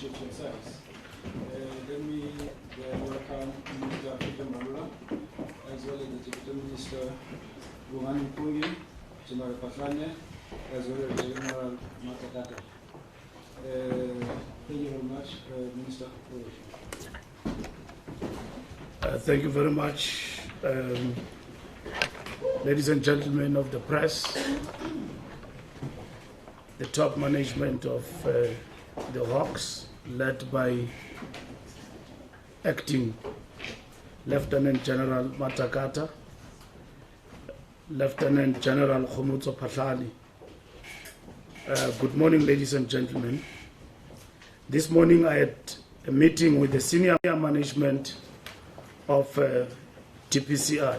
appreciate your service. Let me welcome Minister Fikile Mbalula, as well as the Deputy Minister General Pafane, as well as General Matakata. Thank you very much, Minister. Thank you very much, ladies and gentlemen of the press, the top management of the Hawks, led by Acting Lieutenant General Matakata, Lieutenant General Khomutso Phatlhane. Good morning, ladies and gentlemen. This morning I had a meeting with the senior management of TPCI.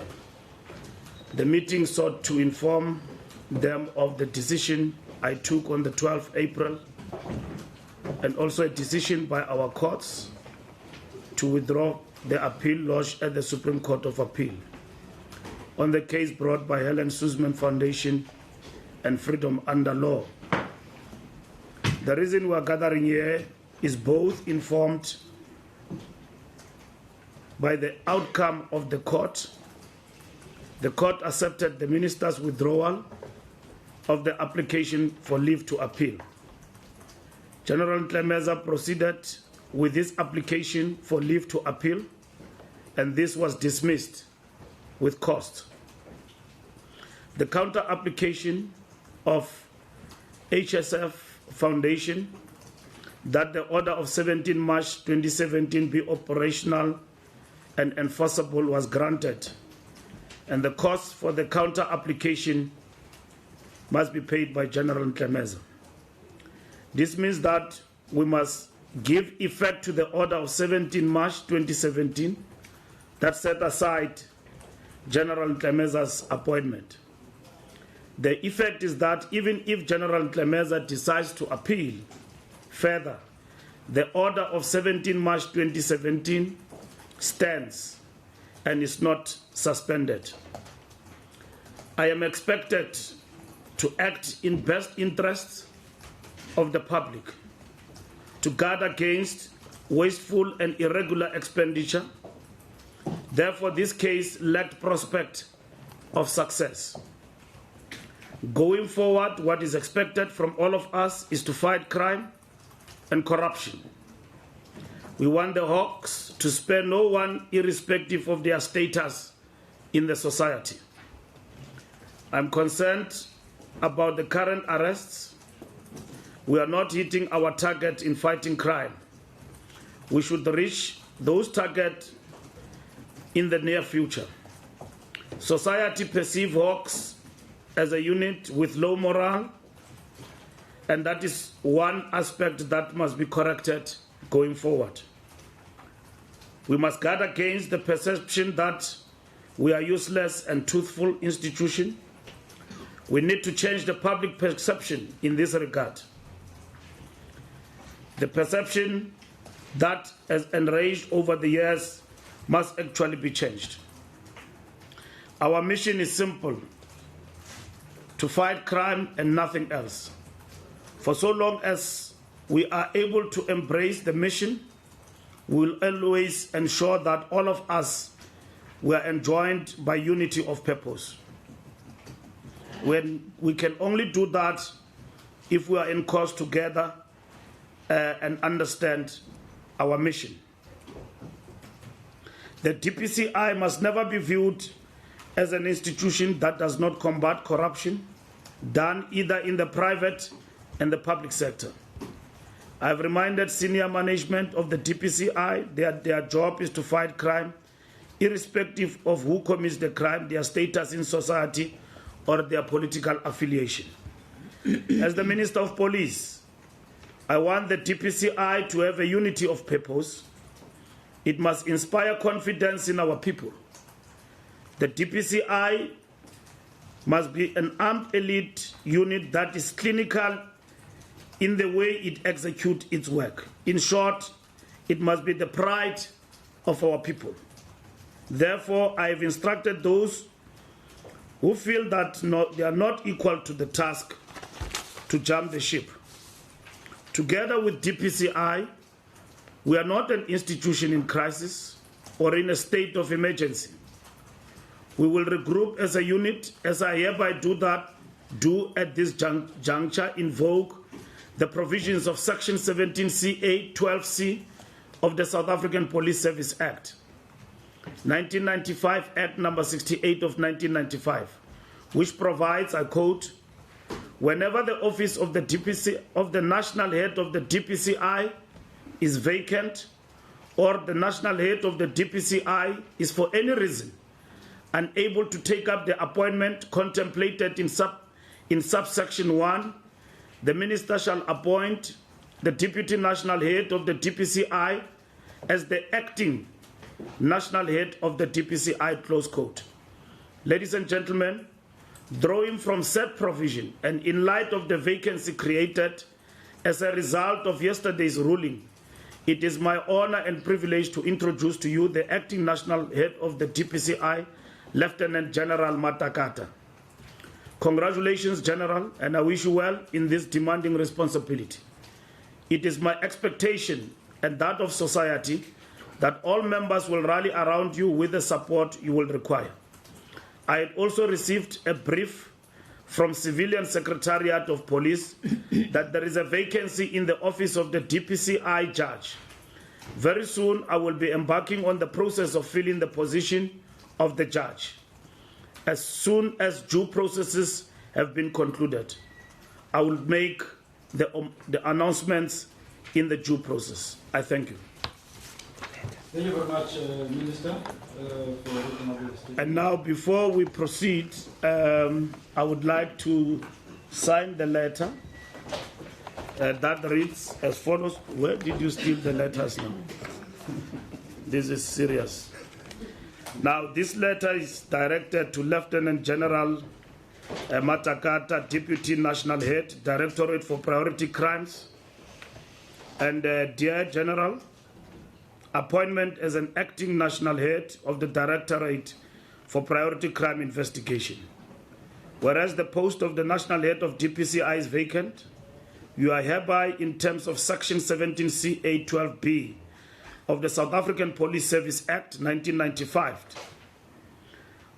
The meeting sought to inform them of the decision I took on the 12th April and also a decision by our courts to withdraw the appeal lodged at the Supreme Court of Appeal on the case brought by Helen Suzman Foundation and Freedom Under Law. The reason we are gathering here is both informed by the outcome of the court. The court accepted the minister's withdrawal of the application for leave to appeal. General Ntlhameza proceeded with this application for leave to appeal, and this was dismissed with cost. The counter application of HSF Foundation that the order of 17 March 2017 be operational and enforceable was granted, and the cost for the counter application must be paid by General Ntlhameza. This means that we must give effect to the order of 17 March 2017 that set aside General Ntlameza's appointment. The effect is that even if General Ntlhameza decides to appeal further, the order of 17 March 2017 stands and is not suspended. I am expected to act in best interests of the public, to guard against wasteful and irregular expenditure. Therefore, this case lacked prospect of success. Going forward, what is expected from all of us is to fight crime and corruption. We want the Hawks to spare no one irrespective of their status in the society. I'm concerned about the current arrests. We are not hitting our target in fighting crime. We should reach those targets in the near future. Society perceives Hawks as a unit with low morale, and that is one aspect that must be corrected going forward. We must guard against the perception that we are useless and truthful institution. We need to change the public perception in this regard. The perception that has enraged over the years must actually be changed. Our mission is simple: to fight crime and nothing else. For so long as we are able to embrace the mission, we will always ensure that all of us were enjoined by unity of purpose. When we can only do that if we are in cause together and understand our mission. The DPCI must never be viewed as an institution that does not combat corruption, done either in the private and the public sector. I have reminded senior management of the DPCI that their job is to fight crime, irrespective of who commits the crime, their status in society, or their political affiliation. As the Minister of Police, I want the DPCI to have a unity of purpose. It must inspire confidence in our people. The DPCI must be an armed elite unit that is clinical in the way it executes its work. In short, it must be the pride of our people. Therefore, I have instructed those who feel that they are not equal to the task to jump the ship. Together with DPCI, We are not an institution in crisis or in a state of emergency. We will regroup as a unit, as I hereby do at this juncture invoke the provisions of Section 17CA 12C of the South African Police Service Act, 1995 Act number 68 of 1995, which provides, I quote, whenever the office of the DPC, of the national head of the DPCI is vacant, or the national head of the DPCI is for any reason unable to take up the appointment contemplated in subsection 1, the minister shall appoint the deputy national head of the DPCI as the acting national head of the DPCI, close quote. Ladies and gentlemen, drawing from said provision and in light of the vacancy created as a result of yesterday's ruling, it is my honor and privilege to introduce to you the acting national head of the DPCI, Lieutenant General Matakata. Congratulations, General, and I wish you well in this demanding responsibility. It is my expectation and that of society that all members will rally around you with the support you will require. I had also received a brief from Civilian Secretariat of Police that there is a vacancy in the office of the DPCI judge. Very soon, I will be embarking on the process of filling the position of the judge. As soon as due processes have been concluded, I will make the announcements in the due process. I thank you. Thank you very much, Minister, for opening up your statement. And now, before we proceed, I would like to sign the letter that reads as follows. Where did you steal the letters now? This is serious. Now, this letter is directed to Lieutenant General Matakata, Deputy National Head, Directorate for Priority Crimes. And dear General, appointment as an acting national head of the Directorate for Priority Crime Investigation. Whereas the post of the national head of DPCI is vacant, you are hereby, in terms of Section 17CA 12B of the South African Police Service Act 1995,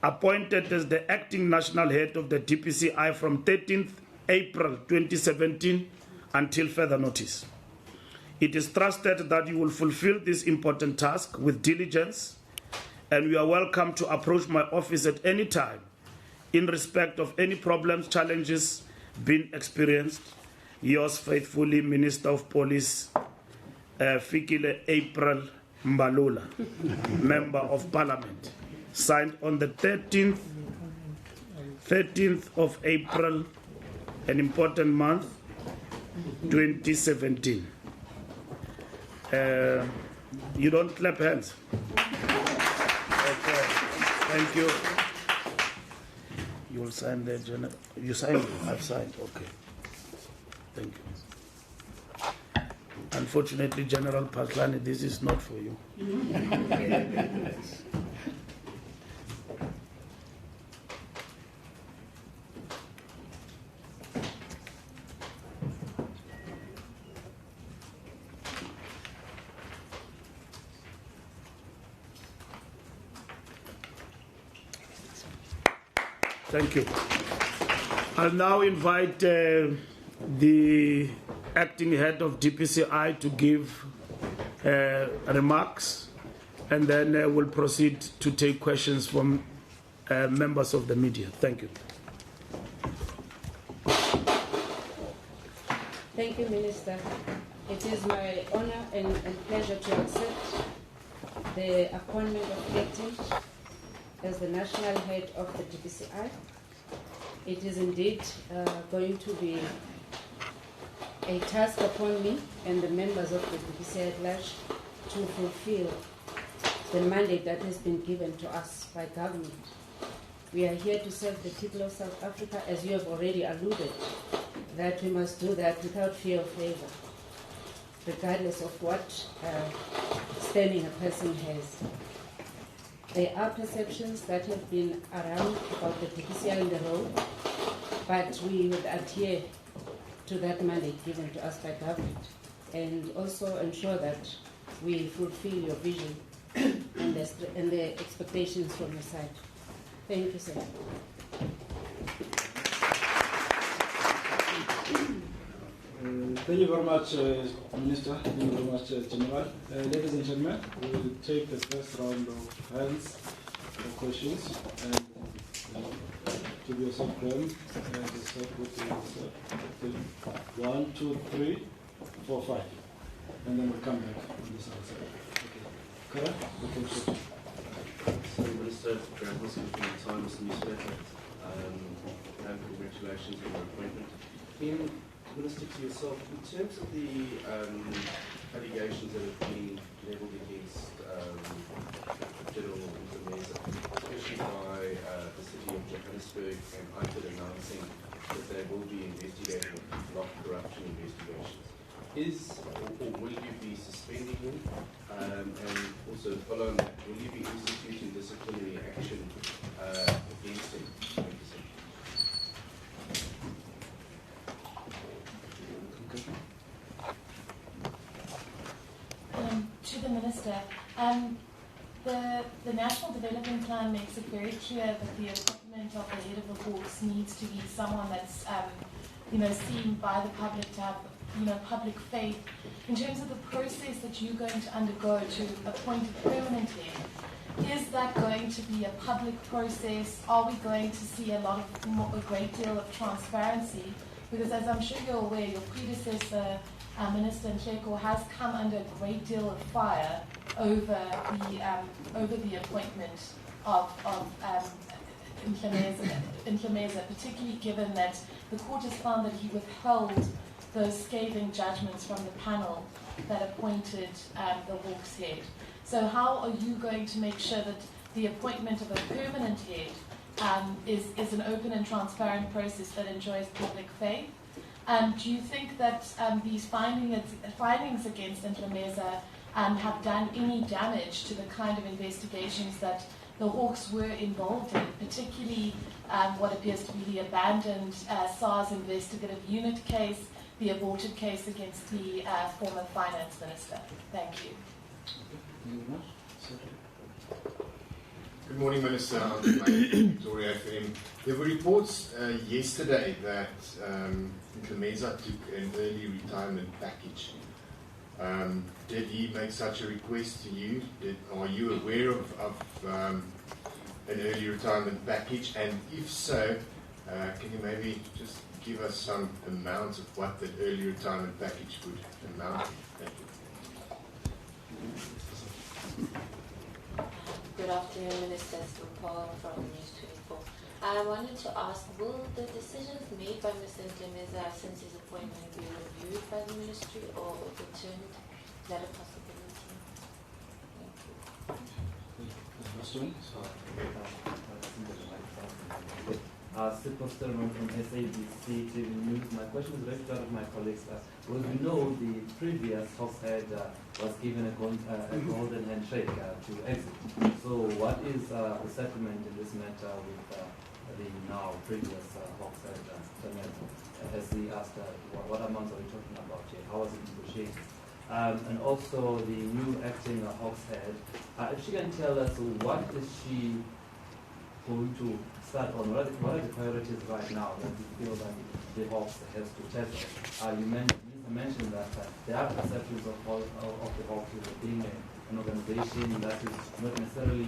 appointed as the acting national head of the DPCI from 13th April 2017 until further notice. It is trusted that you will fulfill this important task with diligence, and you are welcome to approach my office at any time in respect of any problems, challenges being experienced. Yours faithfully, Minister of Police, Fikile Mbalula, Member of Parliament. Signed on the 13th of April, an important month, 2017. You don't clap hands. Okay. Thank you. You will sign there, General. You signed? I've signed. Okay. Thank you. Unfortunately, General Paslani, this is not for you. Thank you. I'll now invite the acting head of DPCI to give remarks, and then we'll proceed to take questions from members of the media. Thank you. Thank you, Minister. It is my honor and pleasure to accept the appointment of acting as the national head of the DPCI. It is indeed going to be a task upon me and the members of the DPCI at large to fulfill the mandate that has been given to us by government. We are here to serve the people of South Africa, as you have already alluded, that we must do that without fear of favor, regardless of what standing a person has. There are perceptions that have been around about the DPCI in the road, but we would adhere to that mandate given to us by government, and also ensure that we fulfill your vision and the expectations from your side. Thank you, sir. Thank you very much, Minister. Thank you very much, General. Ladies and gentlemen, we will take the first round of hands for questions. And give yourself time. Start with yourself. 1, 2, 3, 4, 5. And then we'll come back on this other side. Okay. Kara, the question. So, Minister, thanks for your time as newspaper. And congratulations on your appointment. Minister, to yourself, in terms of the allegations that have been levelled against General Mbalula, especially by the City of Johannesburg and IFED announcing that they will be investigating block corruption investigations, or will you be suspending him? And also, following that, will you be instituting disciplinary action against him? Thank you, sir. To the Minister, the National Development Plan makes it very clear that the appointment of the head of the Hawks needs to be someone that's, seen by the public to have, public faith. In terms of the process that you're going to undergo to appoint a permanent head, is that going to be a public process? Are we going to see a great deal of transparency? Because as I'm sure you're aware, your predecessor, Minister Nhleko, has come under a great deal of fire over the appointment of Mhlumeza, particularly given that the court has found that he withheld those scathing judgments from the panel that appointed the Hawks head. So how are you going to make sure that the appointment of a permanent head is an open and transparent process that enjoys public faith? Do you think that these findings against Mhlumeza have done any damage to the kind of investigations that the Hawks were involved in, particularly what appears to be the abandoned SARS investigative unit case, the aborted case against the former finance minister? Thank you. Good morning, Minister. I'm Pretoria FM. There were reports yesterday that Mhlumeza took an early retirement package. Did he make such a request to you? Are you aware of an early retirement package? And if so, can you maybe just give us some amount of what that early retirement package would amount to? Thank you. Good afternoon, Minister Paul from News 24. I wanted to ask, will the decisions made by Mr. Mhlumeza since his appointment be reviewed by the ministry or overturned? Is that a possibility? Thank you. Sipho Sterman from SABC TV News. My question is directed to my colleagues. Well, we know the previous Hawks head was given a golden handshake to exit. So what is the settlement in this matter with the now previous Hawks head, as he asked, what amounts are we talking about here? How was it negotiated? And also the new acting Hawks head, if she can tell us what is she going to start on, what are the priorities right now that you feel that the Hawks has to tackle? You mentioned that there are perceptions of the Hawks being an organization that is not necessarily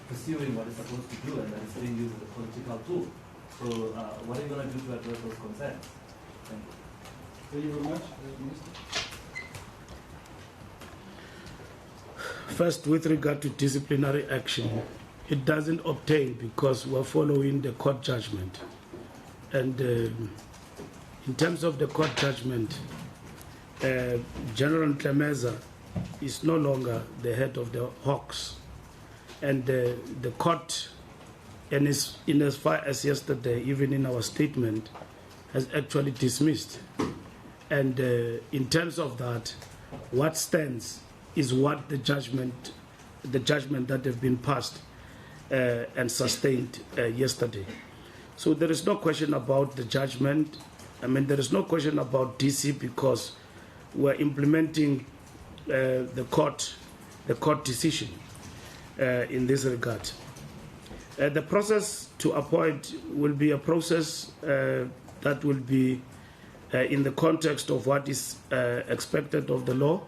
pursuing what it's supposed to do and that is being used as a political tool. So what are you going to do to address those concerns? Thank you. Thank you very much, Minister. First, with regard to disciplinary action, it doesn't obtain because we're following the court judgment. And in terms of the court judgment, General Mhlumeza is no longer the head of the Hawks. And the court, and in as far as yesterday, even in our statement, has actually dismissed. And in terms of that, what stands is what the judgment that have been passed and sustained yesterday. So there is no question about the judgment. I mean, there is no question about DC because we're implementing the court decision in this regard. The process to appoint will be a process that will be in the context of what is expected of the law,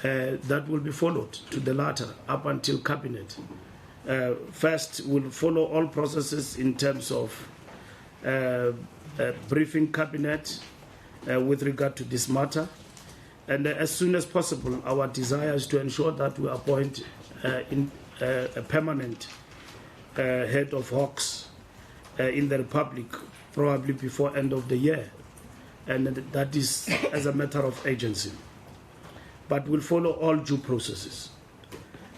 that will be followed to the latter up until cabinet. First, we'll follow all processes in terms of briefing cabinet with regard to this matter, and as soon as possible, our desire is to ensure that we appoint a permanent head of Hawks in the Republic, probably before end of the year, and that is as a matter of agency. But we'll follow all due processes.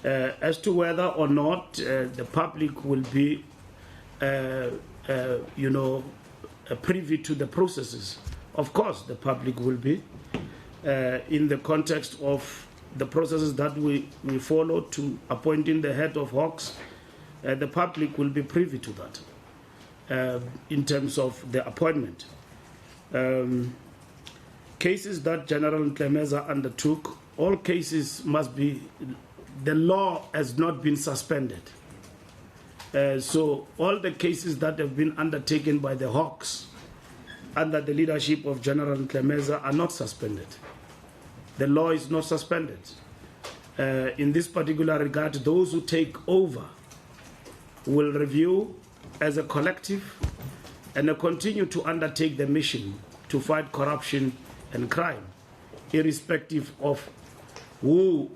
As to whether or not the public will be, privy to the processes, of course the public will be, in the context of the processes that we follow to appointing the head of Hawks. The public will be privy to that in terms of the appointment. Cases that General Ntlhameza undertook, all cases must be, the law has not been suspended. So all the cases that have been undertaken by the Hawks under the leadership of General Ntlhameza are not suspended. The law is not suspended. In this particular regard, those who take over will review as a collective and continue to undertake the mission to fight corruption and crime, irrespective of who,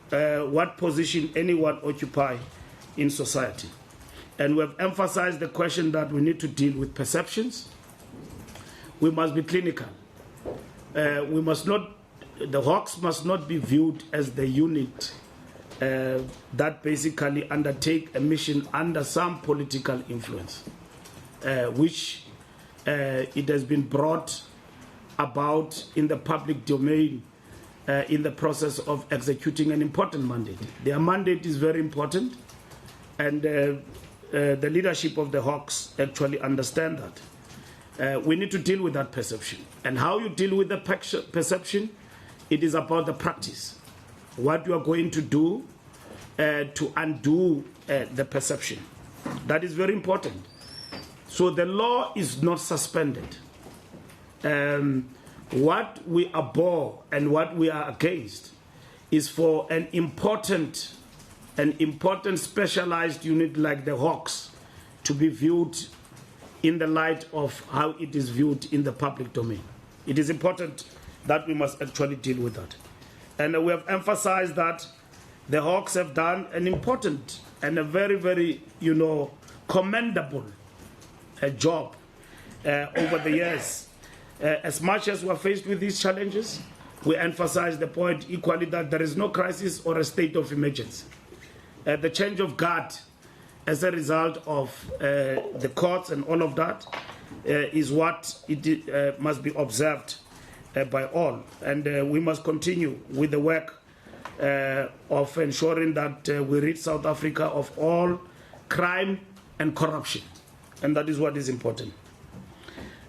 what position anyone occupy in society. And we have emphasized the question that we need to deal with perceptions. We must be clinical. We must not, the Hawks must not be viewed as the unit that basically undertake a mission under some political influence, which it has been brought about in the public domain in the process of executing an important mandate. Their mandate is very important, and the leadership of the Hawks actually understand that. We need to deal with that perception. And how you deal with the perception, it is about the practice. What you are going to do to undo the perception. That is very important. So the law is not suspended. What we abhor and what we are against is for an important specialized unit like the Hawks to be viewed in the light of how it is viewed in the public domain. It is important that we must actually deal with that. And we have emphasized that the Hawks have done an important and a very, very, commendable job over the years. As much as we are faced with these challenges, we emphasize the point equally that there is no crisis or a state of emergency. The change of guard as a result of the courts and all of that is what it must be observed by all. And we must continue with the work of ensuring that we rid South Africa of all crime and corruption. And that is what is important.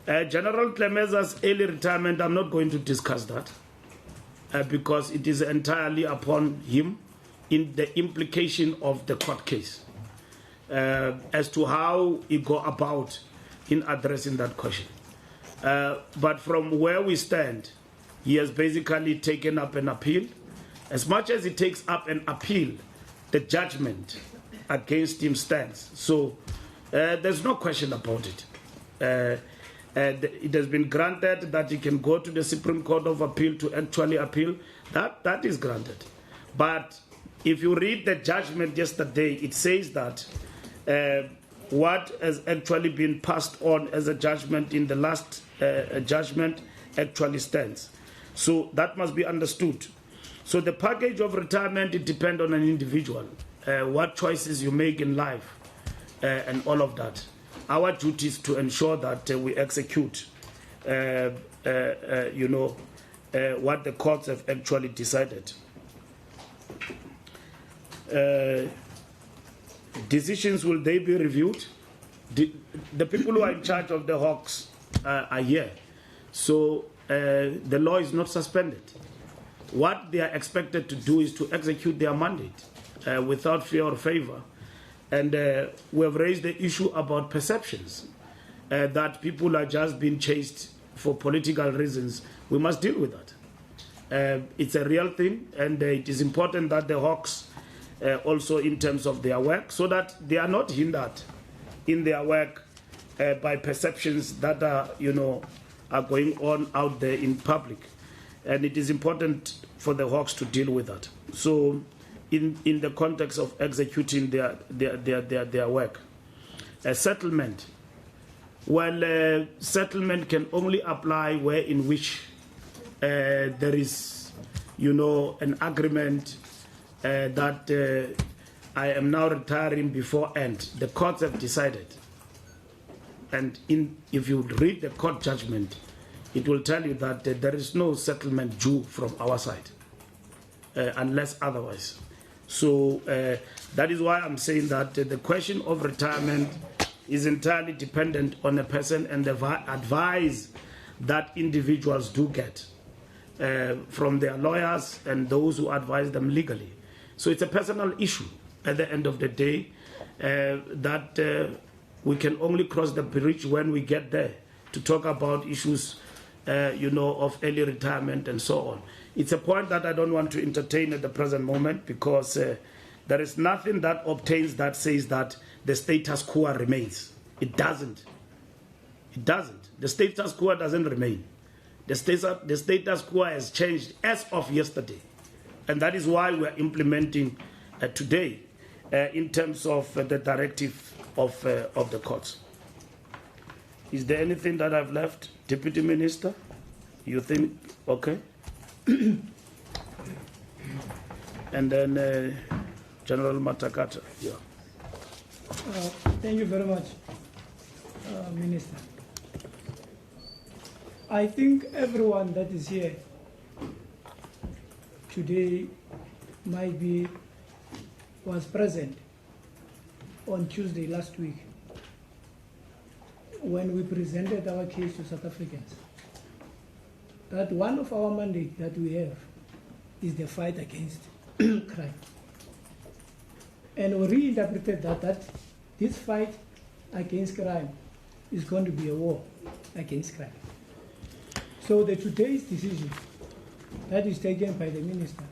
General Ntlhameza's early retirement, I'm not going to discuss that because it is entirely upon him in the implication of the court case as to how he go about in addressing that question. But from where we stand, he has basically taken up an appeal. As much as he takes up an appeal, the judgment against him stands. So there's no question about it. It has been granted that he can go to the Supreme Court of Appeal to actually appeal. That is granted. But if you read the judgment yesterday, it says that what has actually been passed on as a judgment in the last judgment actually stands. So that must be understood. So the package of retirement, it depends on an individual, what choices you make in life and all of that. Our duty is to ensure that we execute, what the courts have actually decided. Decisions, will they be reviewed? The people who are in charge of the Hawks are here. So the law is not suspended. what they are expected to do is to execute their mandate without fear or favor. And we have raised the issue about perceptions, that people are just being chased for political reasons. We must deal with that. It's a real thing, and it is important that the Hawks also in terms of their work, so that they are not hindered in their work by perceptions that are, are going on out there in public. And it is important for the Hawks to deal with that. So in the context of executing their work. A settlement. Well, settlement can only apply where in which there is, an agreement that I am now retiring before end. The courts have decided. And if you read the court judgment, it will tell you that there is no settlement due from our side, unless otherwise. So that is why I'm saying that the question of retirement is entirely dependent on a person and the advice that individuals do get from their lawyers and those who advise them legally. So it's a personal issue at the end of the day that we can only cross the bridge when we get there to talk about issues of early retirement and so on. It's a point that I don't want to entertain at the present moment, because there is nothing that obtains that says that the status quo remains. It doesn't. It doesn't. The status quo doesn't remain. The status quo has changed as of yesterday. And that is why we are implementing today in terms of the directive of the courts. Is there anything that I've left, Deputy Minister? You think, okay? And then General Matakata. Yeah. Thank you very much, Minister. I think everyone that is here today was present on Tuesday last week when we presented our case to South Africans, that one of our mandates that we have is the fight against crime. And we reinterpreted that this fight against crime is going to be a war against crime. So today's decision that is taken by the minister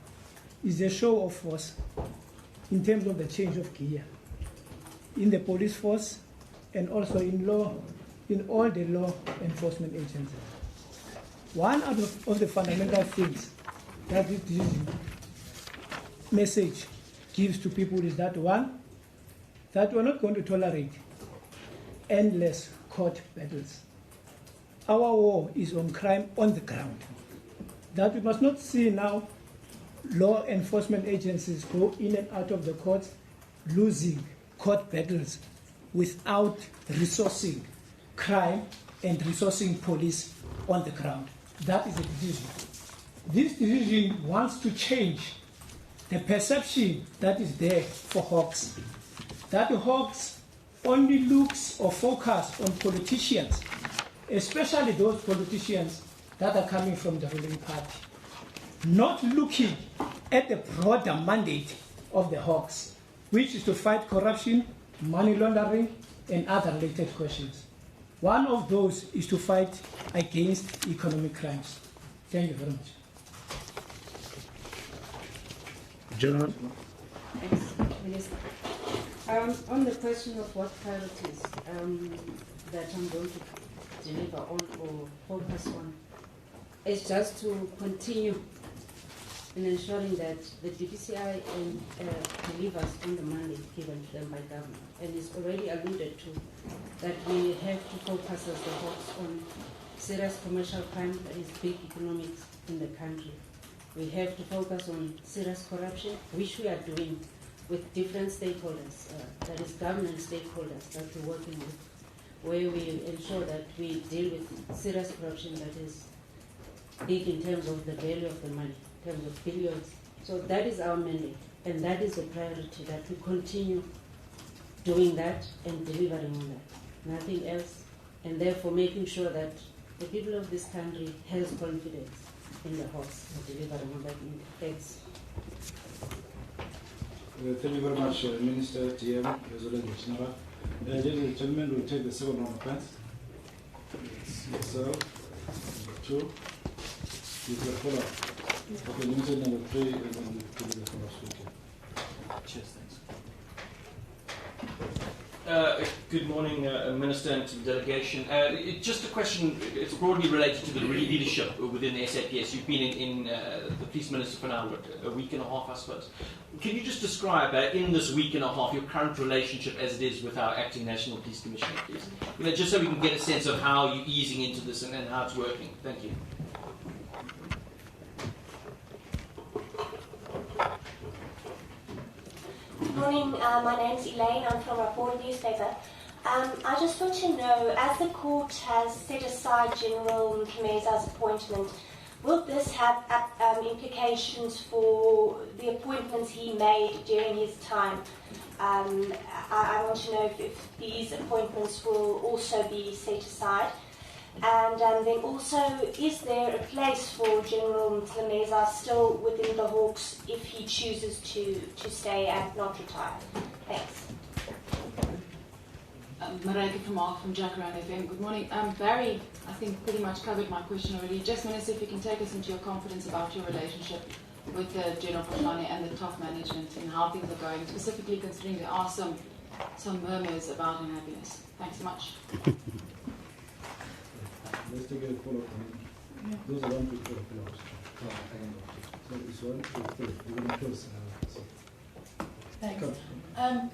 is a show of force in terms of the change of gear in the police force and also in all the law enforcement agencies. One of the fundamental things that this message gives to people is that, one, that we're not going to tolerate endless court battles. Our war is on crime on the ground. That we must not see now law enforcement agencies go in and out of the courts losing court battles without resourcing crime and resourcing police on the ground. That is a decision. This decision wants to change the perception that is there for Hawks. That Hawks only looks or focus on politicians, especially those politicians that are coming from the ruling party, not looking at the broader mandate of the Hawks, which is to fight corruption, money laundering, and other related questions. One of those is to fight against economic crimes. Thank you very much. General. Thanks, Minister. On the question of what priorities that I'm going to deliver on or focus on, is just to continue in ensuring that the DPCI delivers on the mandate given to them by government. And it's already alluded to that we have to focus as the Hawks on serious commercial crime, that is big economics in the country. We have to focus on serious corruption, which we are doing with different stakeholders, that is government stakeholders that we're working with, where we ensure that we deal with serious corruption that is big in terms of the value of the money, in terms of billions. So that is our mandate, and that is a priority, that we continue doing that and delivering on that. Nothing else, and therefore making sure that the people of this country has confidence in the Hawks, delivering on that need. Thanks. Thank you very much, Minister TM, as well as General. Ladies and gentlemen, we'll take the second round of hands. Yourself, number 2. Is the follow-up. Okay, Minister number 3, and then we'll do the follow-up speaker. Cheers, thanks. Good morning, Minister and to the delegation. Just a question, it's broadly related to the leadership within the SAPS. You've been in the Police Minister for now, what, a week and a half, I suppose. Can you just describe, in this week and a half, your current relationship as it is with our Acting National Police Commissioner, please? Just so we can get a sense of how you're easing into this and how it's working. Thank you. Good morning, my name's Elaine, I'm from Report newspaper. I just want to know, as the court has set aside General Mkhimeza's appointment, will this have implications for the appointments he made during his time? I want to know if these appointments will also be set aside. And then also, is there a place for General Mkhimeza still within the Hawks if he chooses to stay and not retire? Thanks. Marike from Jacaranda FM. Good morning. Barry, I think pretty much covered my question already. Just Minister, if you can take us into your confidence about your relationship with the General Potlane and the top management and how things are going, specifically considering there are some murmurs about unhappiness. Thanks so much. Let's take a follow-up. Those are 1 to 4 follow-ups. So it's 1 to 4. We're going to close. Thanks.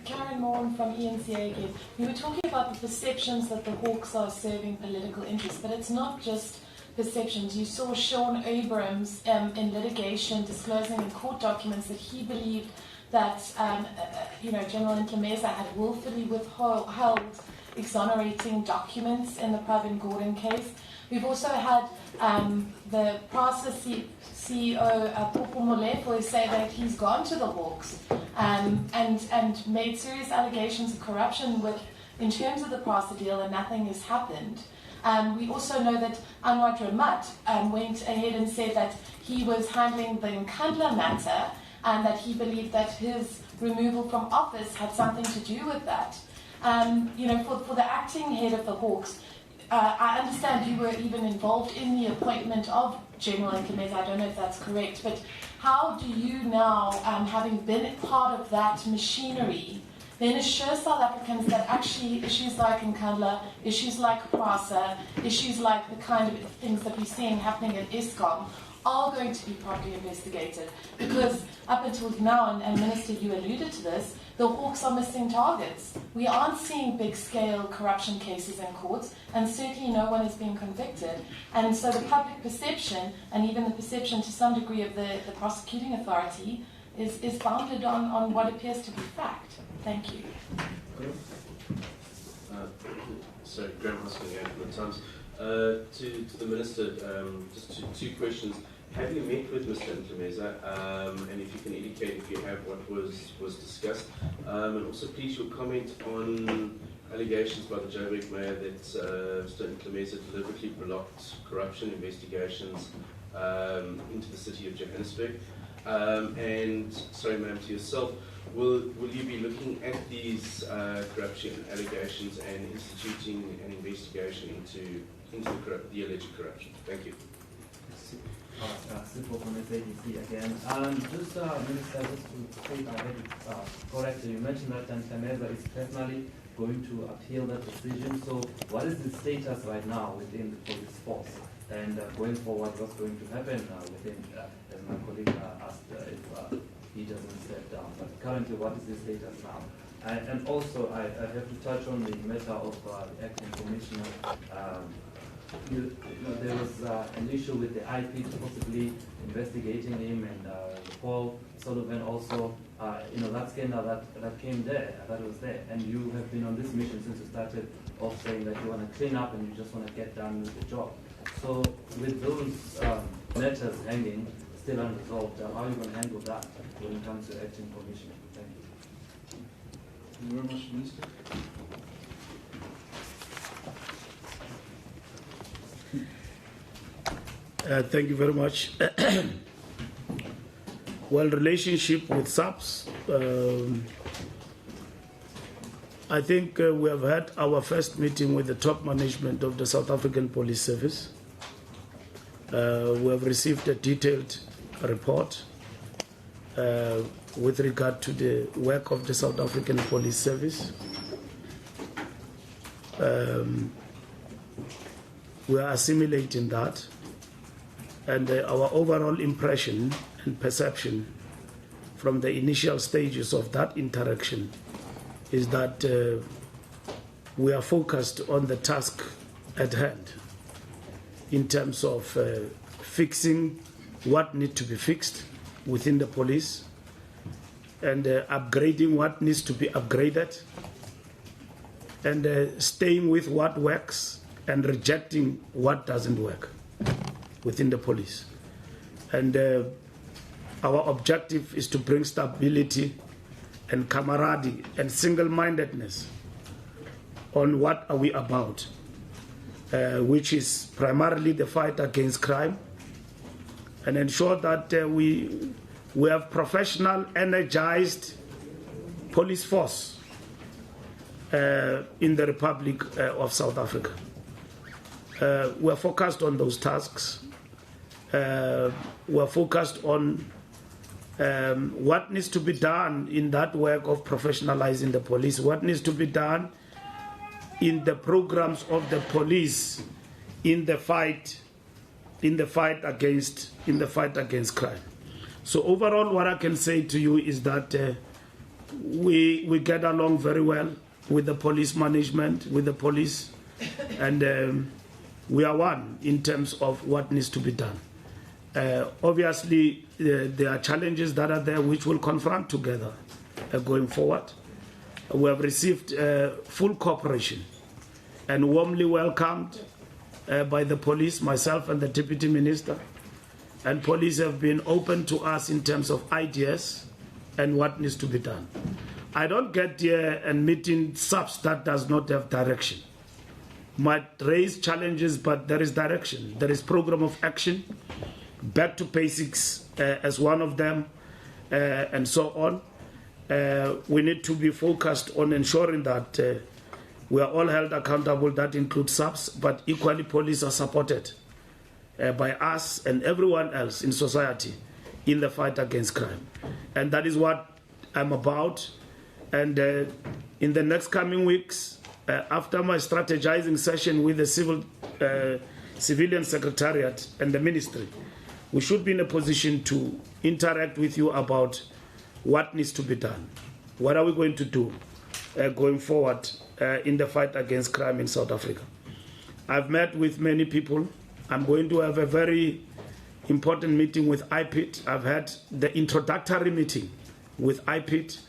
Karen Morn from ENCA again. We were talking about the perceptions that the Hawks are serving political interests, but it's not just perceptions. You saw Sean Abrams in litigation disclosing in court documents that he believed that General Mkhimeza had willfully withheld exonerating documents in the Pravin Gordhan case. We've also had the PRASA CEO, Popo Molefe, say that he's gone to the Hawks and made serious allegations of corruption in terms of the PRASA deal, and nothing has happened. We also know that Anwar Ramat went ahead and said that he was handling the Nkandla matter and that he believed that his removal from office had something to do with that. For the acting head of the Hawks, I understand you were even involved in the appointment of General Mkhimeza. I don't know if that's correct, but how do you now, having been part of that machinery, then assure South Africans that actually issues like Nkandla, issues like PRASA, issues like the kind of things that we're seeing happening at Eskom are going to be properly investigated? Because up until now, and Minister, you alluded to this, the Hawks are missing targets. We aren't seeing big-scale corruption cases in courts, and certainly no one is being convicted. And so the public perception, and even the perception to some degree of the prosecuting authority, is founded on what appears to be fact. Thank you. So, Graham Hosking again from the Times. To the Minister, just two questions. Have you met with Mr. Mkhimeza, and if you can indicate if you have what was discussed, and also please your comment on allegations by the Joburg Mayor that Mr. Mkhimeza deliberately blocked corruption investigations into the city of Johannesburg. And sorry, ma'am, to yourself, will you be looking at these corruption allegations and instituting an investigation into the alleged corruption? Thank you. Simple from SABC again. Minister, just to state I read it correctly, you mentioned that Mkhimeza is personally going to appeal that decision. So what is the status right now within the police force? And going forward, what's going to happen within, as my colleague asked, if he doesn't step down. But currently, what is the status now? And also, I have to touch on the matter of the acting commissioner. There was an issue with the IP possibly investigating him, and Paul Sullivan also, that scandal that came there, that was there. And you have been on this mission since you started off saying that you want to clean up and you just want to get done with the job. So with those matters hanging, still unresolved, how are you going to handle that when it comes to acting commissioner? Thank you. Thank you very much, Minister. Thank you very much. Well, relationship with SABC, I think we have had our first meeting with the top management of the South African Police Service. We have received a detailed report with regard to the work of the South African Police Service. We are assimilating that, and our overall impression and perception from the initial stages of that interaction is that we are focused on the task at hand in terms of fixing what needs to be fixed within the police and upgrading what needs to be upgraded and staying with what works and rejecting what doesn't work within the police. And our objective is to bring stability and camaraderie and single-mindedness on what are we about, which is primarily the fight against crime, and ensure that we have professional, energized police force in the Republic of South Africa. We're focused on those tasks. We're focused on what needs to be done in that work of professionalizing the police, what needs to be done in the programs of the police in the fight against crime. So overall, what I can say to you is that we get along very well with the police management, with the police, and we are one in terms of what needs to be done. Obviously, there are challenges that are there which we'll confront together going forward. We have received full cooperation and warmly welcomed by the police, myself and the Deputy Minister. And police have been open to us in terms of ideas and what needs to be done. I don't get here and meeting SABC that does not have direction. Might raise challenges, but there is direction. There is program of action, back to basics as one of them, and so on. We need to be focused on ensuring that we are all held accountable. That includes SABC, but equally police are supported by us and everyone else in society in the fight against crime. And that is what I'm about. And in the next coming weeks, after my strategizing session with the civilian secretariat and the ministry, we should be in a position to interact with you about what needs to be done. What are we going to do going forward in the fight against crime in South Africa? I've met with many people. I'm going to have a very important meeting with IPIT. I've had the introductory meeting with IPIT.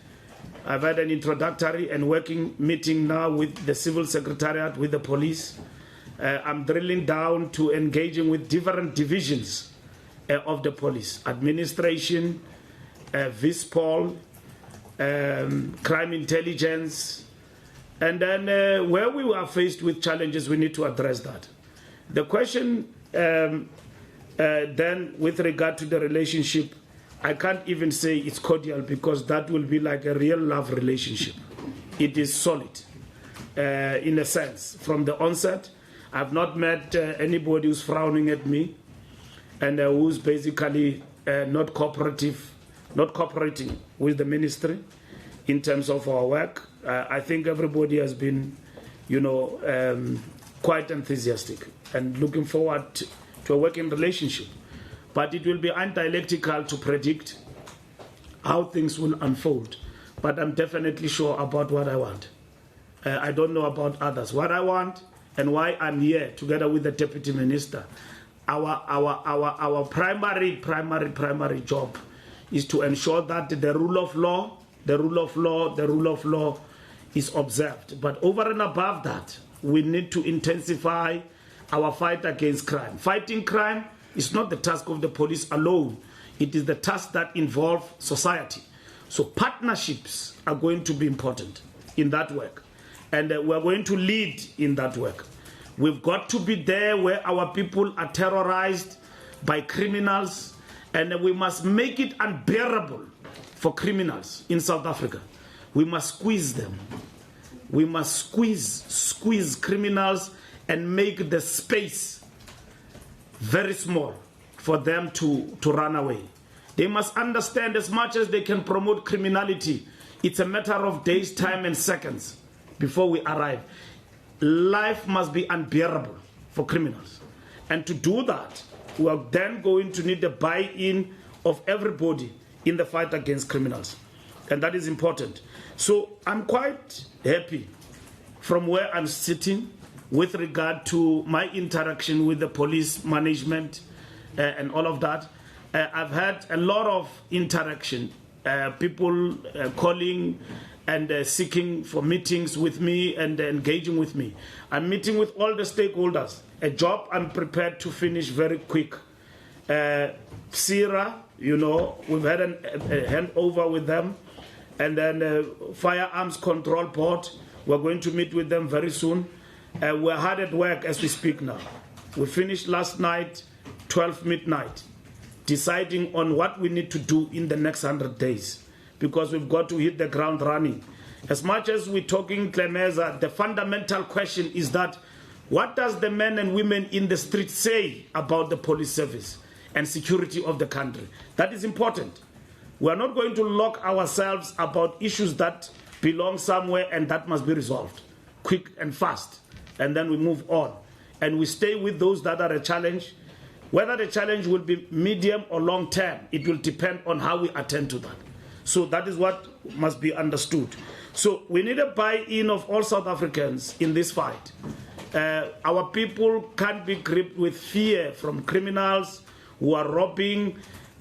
I've had an introductory and working meeting now with the civil secretariat, with the police. I'm drilling down to engaging with different divisions of the police, administration, VISPOL, crime intelligence, and then where we are faced with challenges, we need to address that. The question then with regard to the relationship, I can't even say it's cordial because that will be like a real love relationship. It is solid in a sense. From the onset, I've not met anybody who's frowning at me and who's basically not cooperating with the ministry in terms of our work. I think everybody has been, quite enthusiastic and looking forward to a working relationship. But it will be undialectical to predict how things will unfold. But I'm definitely sure about what I want. I don't know about others. What I want and why I'm here together with the Deputy Minister, our primary job is to ensure that the rule of law is observed. But over and above that, we need to intensify our fight against crime. Fighting crime is not the task of the police alone. It is the task that involves society. So partnerships are going to be important in that work. And we're going to lead in that work. We've got to be there where our people are terrorized, by criminals, and we must make it unbearable for criminals in South Africa. We must squeeze them. We must squeeze criminals and make the space very small for them to run away. They must understand, as much as they can promote criminality, it's a matter of days, time, and seconds before we arrive. Life must be unbearable for criminals. And to do that, we are then going to need the buy-in of everybody in the fight against criminals. And that is important. So I'm quite happy from where I'm sitting with regard to my interaction with the police management and all of that. I've had a lot of interaction, people calling and seeking for meetings with me and engaging with me. I'm meeting with all the stakeholders, a job I'm prepared to finish very quick. SIRA, you know, we've had a handover with them. And then Firearms Control Board, we're going to meet with them very soon. We're hard at work as we speak now. We finished last night, 12 midnight, deciding on what we need to do in the next 100 days, because we've got to hit the ground running. As much as we're talking Clemeza, the fundamental question is that what does the men and women in the street say about the police service and security of the country? That is important. We are not going to lock ourselves about issues that belong somewhere and that must be resolved quick and fast. And then we move on. And we stay with those that are a challenge. Whether the challenge will be medium or long term, it will depend on how we attend to that. So that is what must be understood. So we need a buy-in of all South Africans in this fight. Our people can't be gripped with fear from criminals who are robbing,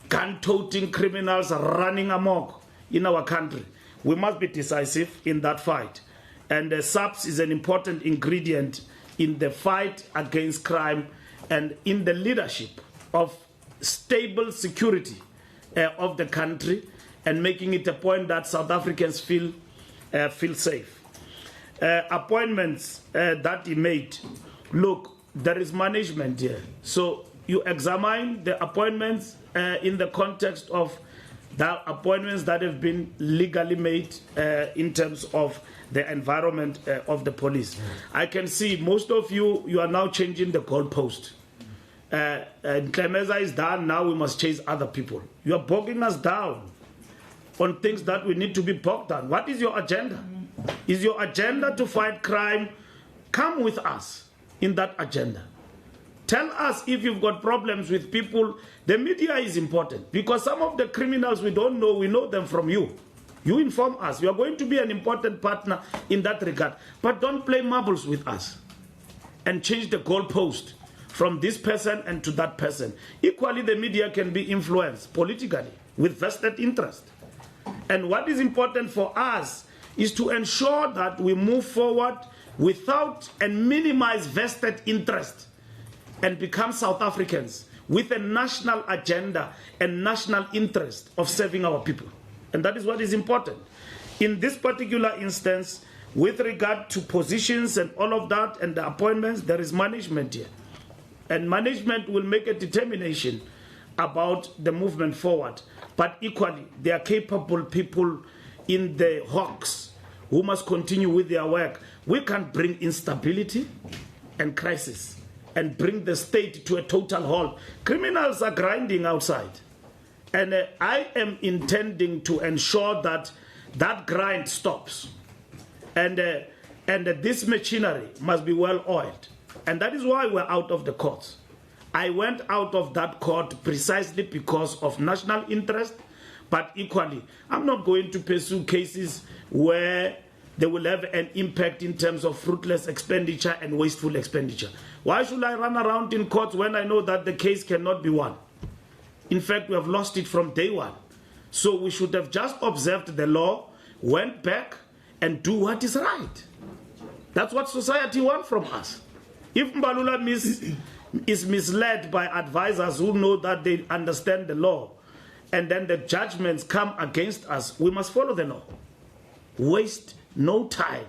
gun-toting criminals running amok in our country. We must be decisive in that fight. And SABC is an important ingredient in the fight against crime and in the leadership of stable security of the country and making it a point that South Africans feel safe. Appointments that he made, look, there is management here. So you examine the appointments in the context of the appointments that have been legally made in terms of the environment of the police. I can see most of you are now changing the goalpost. Clemeza is done, now we must chase other people. You are bogging us down on things that we need to be bogged down. What is your agenda? Is your agenda to fight crime? Come with us in that agenda. Tell us if you've got problems with people. The media is important because some of the criminals we don't know, we know them from you. You inform us. You are going to be an important partner in that regard. But don't play marbles with us and change the goalpost from this person and to that person. Equally, the media can be influenced politically with vested interest. And what is important for us is to ensure that we move forward without and minimize vested interest and become South Africans with a national agenda and national interest of serving our people. And that is what is important. In this particular instance, with regard to positions and all of that and the appointments, there is management here. And management will make a determination about the movement forward. But equally, there are capable people in the Hawks who must continue with their work. We can't bring instability and crisis and bring the state to a total halt. Criminals are grinding outside. And I am intending to ensure that that grind stops. And this machinery must be well oiled. And that is why we're out of the courts. I went out of that court precisely because of national interest, but equally, I'm not going to pursue cases where they will have an impact in terms of fruitless expenditure and wasteful expenditure. Why should I run around in courts when I know that the case cannot be won? In fact, we have lost it from day one. So we should have just observed the law, went back, and do what is right. That's what society wants from us. If Mbalula is misled by advisors who know that they understand the law, and then the judgments come against us, we must follow the law. Waste no time.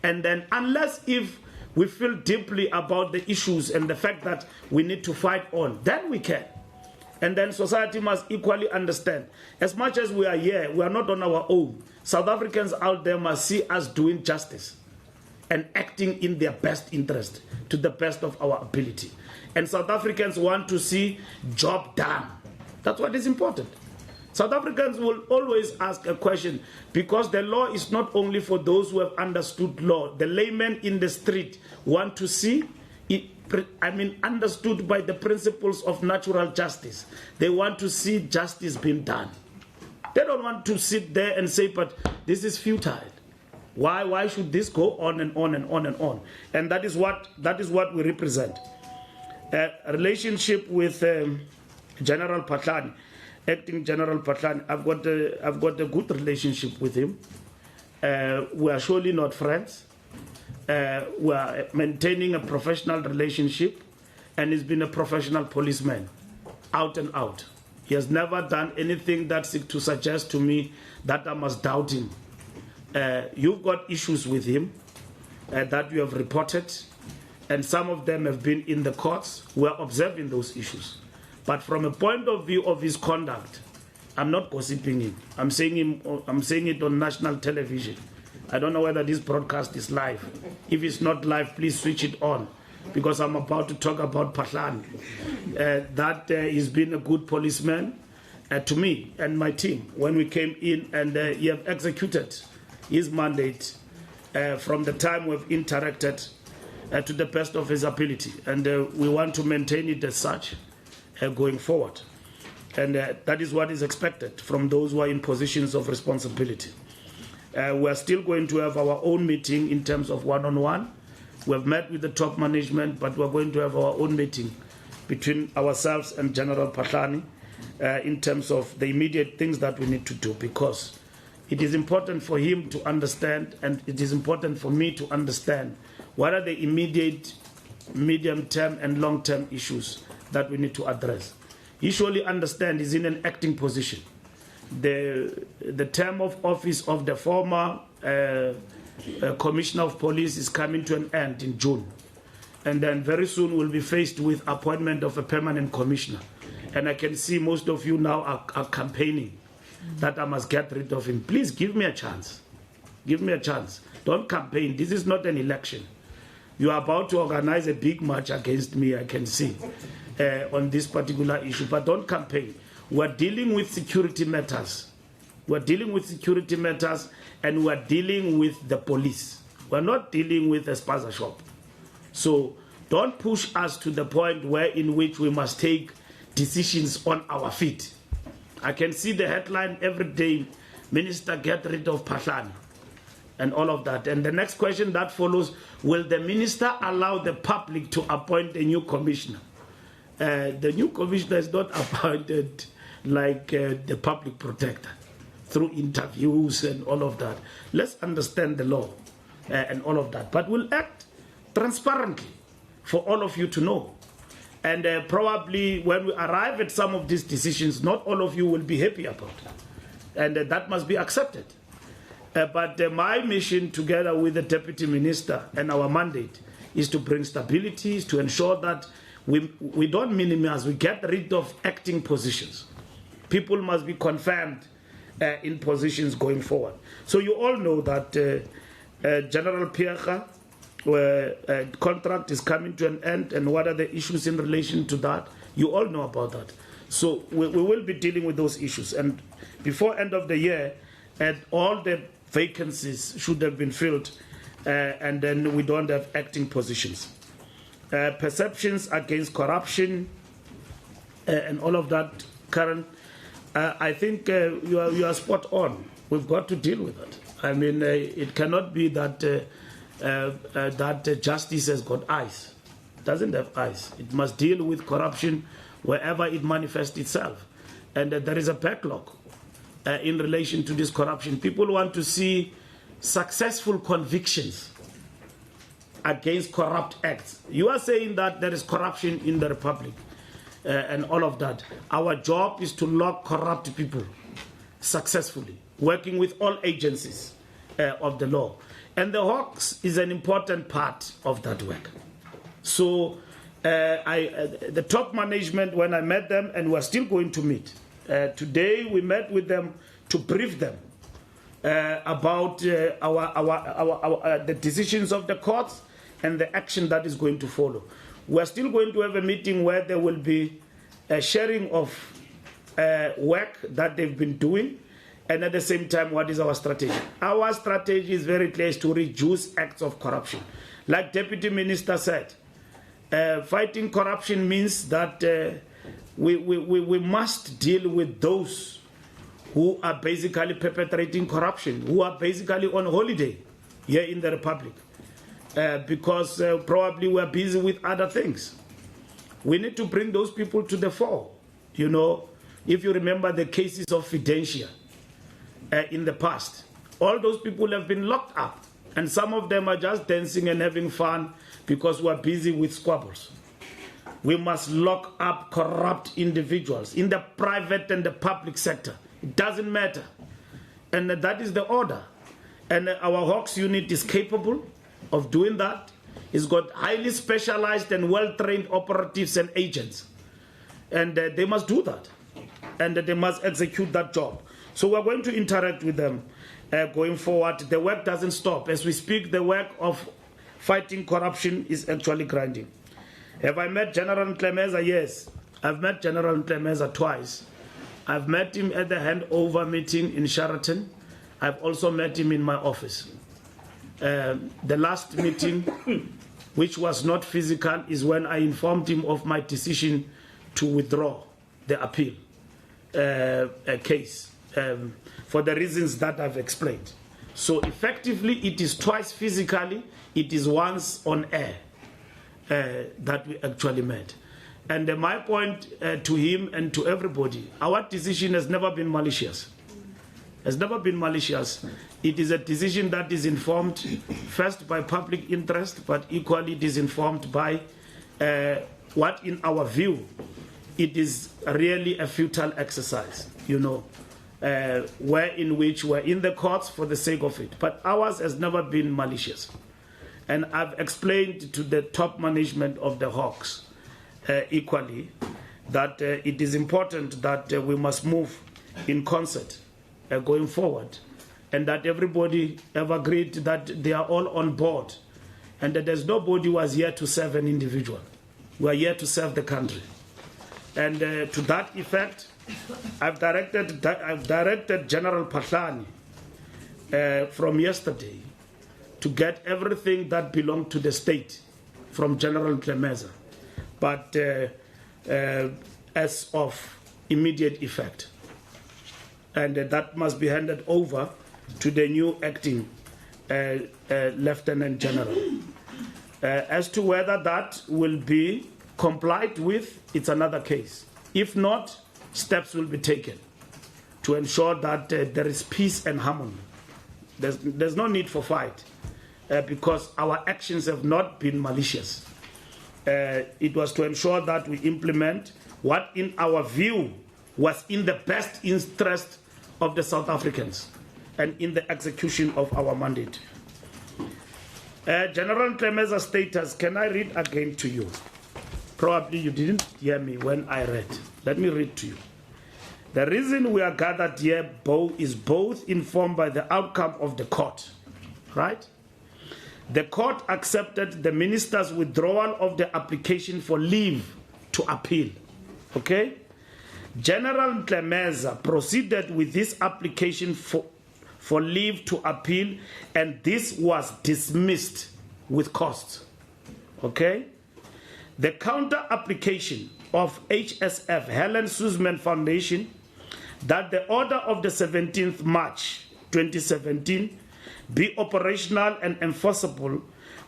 And then unless if we feel deeply about the issues and the fact that we need to fight on, then we can. And then society must equally understand. As much as we are here, we are not on our own. South Africans out there must see us doing justice and acting in their best interest to the best of our ability. And South Africans want to see job done. That's what is important. South Africans will always ask a question, because the law is not only for those who have understood law. The laymen in the street want to see it, understood by the principles of natural justice. They want to see justice being done. They don't want to sit there and say, but this is futile. Why should this go on and on and on and on? And that is what we represent. A relationship with General Patlani, Acting General Patlani. I've got a good relationship with him. We are surely not friends. We are maintaining a professional relationship, and he's been a professional policeman, out and out. He has never done anything that seeks to suggest to me that I must doubt him. You've got issues with him that you have reported, and some of them have been in the courts. We are observing those issues. But from a point of view of his conduct, I'm not gossiping him. I'm saying it on national television. I don't know whether this broadcast is live. If it's not live, please switch it on, because I'm about to talk about Patlani. He's been a good policeman to me and my team when we came in, and he have executed his mandate from the time we've interacted to the best of his ability. And we want to maintain it as such going forward. And that is what is expected from those who are in positions of responsibility. We are still going to have our own meeting in terms of one-on-one. We have met with the top management, but we're going to have our own meeting between ourselves and General Patlani in terms of the immediate things that we need to do, because it is important for him to understand, and it is important for me to understand what are the immediate, medium-term and long-term issues that we need to address. He surely understands he's in an acting position. The term of office of the former Commissioner of Police is coming to an end in June. And then very soon we'll be faced with appointment of a permanent commissioner. And I can see most of you now are campaigning that I must get rid of him. Please give me a chance. Give me a chance. Don't campaign. This is not an election. You are about to organize a big march against me, I can see, on this particular issue. But don't campaign. We're dealing with security matters. We're dealing with security matters, and we're dealing with the police. We're not dealing with a spaza shop. So don't push us to the point where in which we must take decisions on our feet. I can see the headline every day, Minister, get rid of Patlani, and all of that. And the next question that follows, will the minister allow the public to appoint a new commissioner? The new commissioner is not appointed like the public protector, through interviews and all of that. Let's understand the law and all of that. But we'll act transparently for all of you to know. And probably when we arrive at some of these decisions, not all of you will be happy about it. And that must be accepted. But my mission, together with the Deputy Minister, and our mandate is to bring stability, is to ensure that we don't minimize, we get rid of acting positions. People must be confirmed in positions going forward. So you all know that General Piaga contract is coming to an end, and what are the issues in relation to that? You all know about that. So we will be dealing with those issues. And before end of the year, all the vacancies should have been filled, and then we don't have acting positions. Perceptions against corruption and all of that, Karen, I think you are spot on. We've got to deal with it. I mean, it cannot be that that justice has got eyes. It doesn't have eyes. It must deal with corruption wherever it manifests itself. And there is a backlog in relation to this corruption. People want to see successful convictions against corrupt acts. You are saying that there is corruption in the Republic and all of that. Our job is to lock corrupt people successfully, working with all agencies of the law. And the Hawks is an important part of that work. So the top management, when I met them, and we're still going to meet, today we met with them to brief them about the decisions of the courts and the action that is going to follow. We're still going to have a meeting where there will be a sharing of work that they've been doing, and at the same time, what is our strategy? Our strategy is very clear, is to reduce acts of corruption. Like Deputy Minister said, fighting corruption means that we must deal with those who are basically perpetrating corruption, who are basically on holiday here in the Republic, because probably we're busy with other things. We need to bring those people to the fore. You know, if you remember the cases of Fidentia in the past, all those people have been locked up, and some of them are just dancing and having fun because we're busy with squabbles. We must lock up corrupt individuals in the private and the public sector. It doesn't matter. And that is the order. And our Hawks unit is capable of doing that. It's got highly specialized and well-trained operatives and agents. And they must do that. And they must execute that job. So we're going to interact with them going forward. The work doesn't stop. As we speak, the work of fighting corruption is actually grinding. Have I met General Ntlемeza? Yes. I've met General Ntlemeza twice. I've met him at the handover meeting in Sheraton. I've also met him in my office. The last meeting, which was not physical, is when I informed him of my decision to withdraw the appeal case for the reasons that I've explained. So effectively, it is twice physically, it is once on air that we actually met. And my point to him and to everybody, our decision has never been malicious. Has never been malicious. It is a decision that is informed first by public interest, but equally it is informed by what, in our view, it is really a futile exercise, you know, where in which we're in the courts for the sake of it. But ours has never been malicious. And I've explained to the top management of the Hawks equally that it is important that we must move in concert going forward, and that everybody have agreed that they are all on board, and that there's nobody who was here to serve an individual. We are here to serve the country. And to that effect, I've directed General Pahlani from yesterday to get everything that belonged to the state from General Ntlемeza, but as of immediate effect. And that must be handed over to the new acting Lieutenant General. As to whether that will be complied with, it's another case. If not, steps will be taken to ensure that there is peace and harmony. There's no need for fight because our actions have not been malicious. It was to ensure that we implement what, in our view, was in the best interest of the South Africans and in the execution of our mandate. General Ntlmeza's status, can I read again to you? Probably you didn't hear me when I read. Let me read to you. The reason we are gathered here is both informed by the outcome of the court, right? The court accepted the minister's withdrawal of the application for leave to appeal, okay? General Ntlemeza proceeded with this application for leave to appeal, and this was dismissed with costs, okay? The counter application of HSF, Helen Suzman Foundation, that the order of the 17th March 2017 be operational and enforceable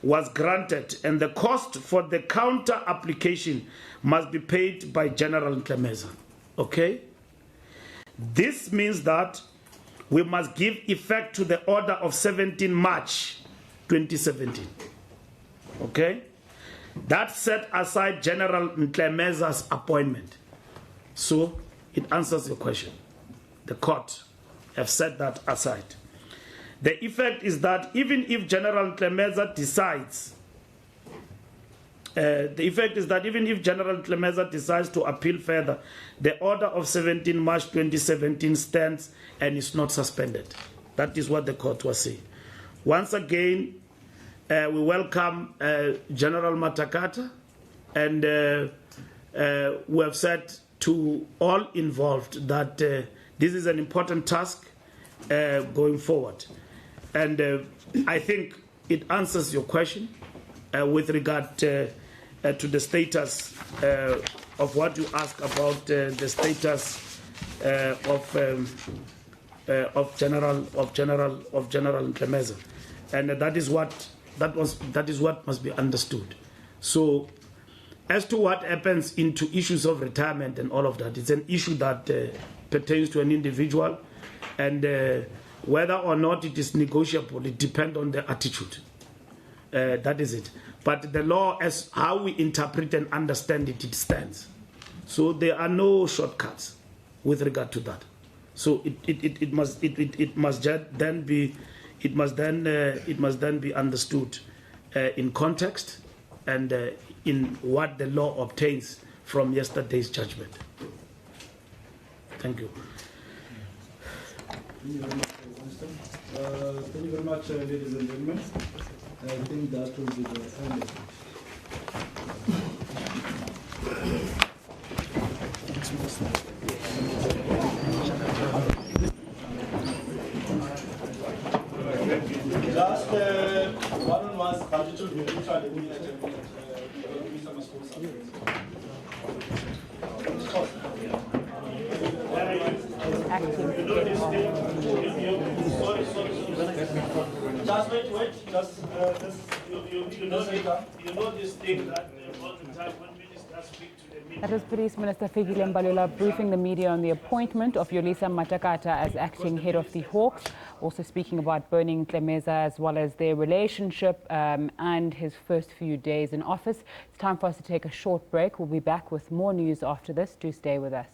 was granted, and the cost for the counter application must be paid by General Ntlemeza. Okay? This means that we must give effect to the order of 17 March 2017. Okay? That set aside General Ntlemeza's appointment. So it answers your question. The court have set that aside. The effect is that even if General Clemeza decides, to appeal further, the order of 17 March 2017 stands and is not suspended. That is what the court was saying. Once again, we welcome General Matakata, and we have said to all involved that this is an important task going forward. And I think it answers your question with regard to the status of what you ask about the status of General Clemeza, and that is what must be understood. So, as to what happens into issues of retirement and all of that, it's an issue that pertains to an individual, and whether or not it is negotiable, it depends on the attitude. That is it. But the law, as how we interpret and understand it, it stands. So there are no shortcuts with regard to that. So it must then be understood in context and in what the law obtains from yesterday's judgment. Thank you. Thank you very much, Minister. Thank you very much, ladies and gentlemen. I think that will be the end of it. Just one-on-one budgetary review and Just wait. You know this thing that all the time when ministers speak to the media. That was Police Minister Fikile Mbalula briefing the media on the appointment of Yolisa Matakata as acting head of the Hawks, also speaking about burning Clemeza as well as their relationship and his first few days in office. It's time for us to take a short break. We'll be back with more news after this. Do stay with us.